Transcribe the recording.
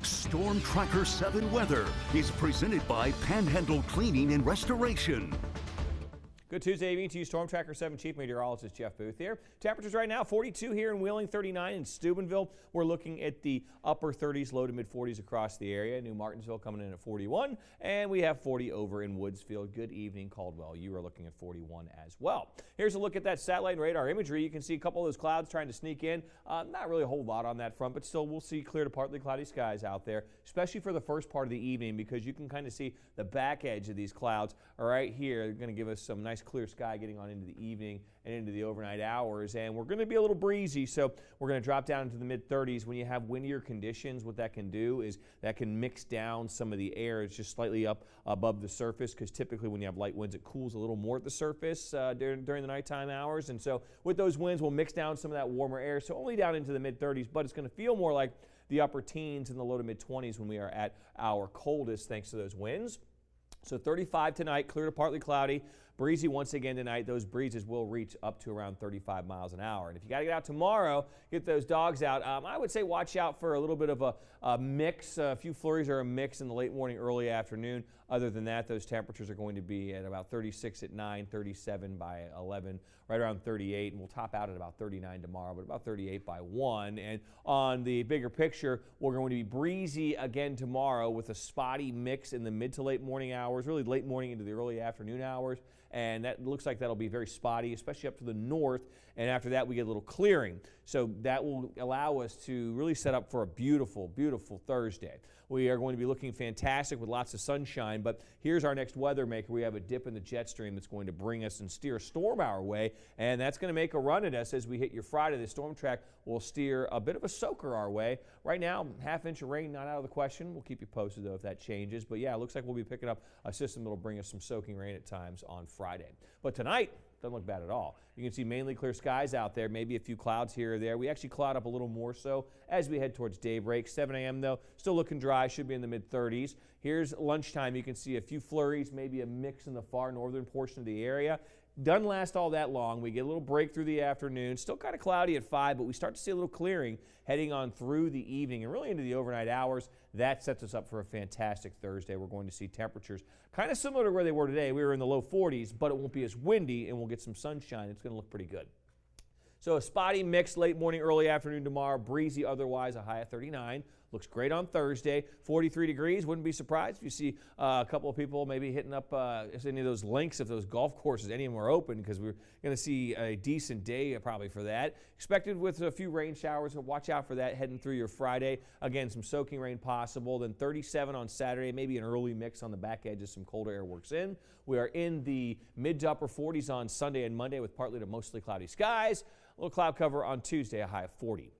Storm Tracker 7 weather is presented by Panhandle Cleaning and Restoration. Good Tuesday evening to you, Storm Tracker 7 Chief Meteorologist Jeff Booth here. Temperatures right now 42 here in Wheeling, 39 in Steubenville. We're looking at the upper 30s, low to mid 40s across the area. New Martinsville coming in at 41, and we have 40 over in Woodsfield. Good evening, Caldwell. You are looking at 41 as well. Here's a look at that satellite and radar imagery. You can see a couple of those clouds trying to sneak in. Not really a whole lot on that front, but still we'll see clear to partly cloudy skies out there, especially for the first part of the evening, because you can kind of see the back edge of these clouds are right here. They're going to give us some nice clear sky getting on into the evening and into the overnight hours, and we're going to be a little breezy, so we're going to drop down into the mid 30s. When you have windier conditions, what that can do is that can mix down some of the air. It's just slightly up above the surface, because typically when you have light winds, it cools a little more at the surface during the nighttime hours, and so with those winds, we'll mix down some of that warmer air, so only down into the mid 30s, but it's going to feel more like the upper teens and the low to mid 20s when we are at our coldest thanks to those winds. So 35 tonight, clear to partly cloudy, breezy once again tonight. Those breezes will reach up to around 35 miles an hour. And if you got to get out tomorrow, get those dogs out, I would say watch out for a little bit of a mix, a few flurries or a mix in the late morning, early afternoon. Other than that, those temperatures are going to be at about 36 at 9, 37 by 11, right around 38. And we'll top out at about 39 tomorrow, but about 38 by 1. And on the bigger picture, we're going to be breezy again tomorrow with a spotty mix in the mid to late morning hours, really late morning into the early afternoon hours. And that looks like that'll be very spotty, especially up to the north. And after that, we get a little clearing. So that will allow us to really set up for a beautiful, beautiful Thursday. We are going to be looking fantastic with lots of sunshine, but here's our next weather maker. We have a dip in the jet stream that's going to bring us and steer a storm our way, and that's going to make a run at us as we hit your Friday. The storm track will steer a bit of a soaker our way. Right now, half-inch of rain not out of the question. We'll keep you posted, though, if that changes. But, yeah, it looks like we'll be picking up a system that will bring us some soaking rain at times on Friday. But tonight, doesn't look bad at all. You can see mainly clear skies out there, maybe a few clouds here or there. We actually cloud up a little more so as we head towards daybreak. 7 a.m. though, still looking dry, should be in the mid-30s. Here's lunchtime. You can see a few flurries, maybe a mix in the far northern portion of the area. Doesn't last all that long. We get a little break through the afternoon. Still kind of cloudy at 5, but we start to see a little clearing heading on through the evening and really into the overnight hours. That sets us up for a fantastic Thursday. We're going to see temperatures kind of similar to where they were today. We were in the low 40s, but it won't be as windy, and we'll get some sunshine. It's going to look pretty good. So a spotty mix late morning, early afternoon tomorrow. Breezy otherwise, a high of 39. Looks great on Thursday. 43 degrees. Wouldn't be surprised if you see a couple of people maybe hitting up any of those links if those golf courses, any of them are open, because we're going to see a decent day probably for that. Expected with a few rain showers, so watch out for that heading through your Friday. Again, some soaking rain possible. Then 37 on Saturday, maybe an early mix on the back edge as some colder air works in. We are in the mid to upper 40s on Sunday and Monday with partly to mostly cloudy skies. A little cloud cover on Tuesday, a high of 40.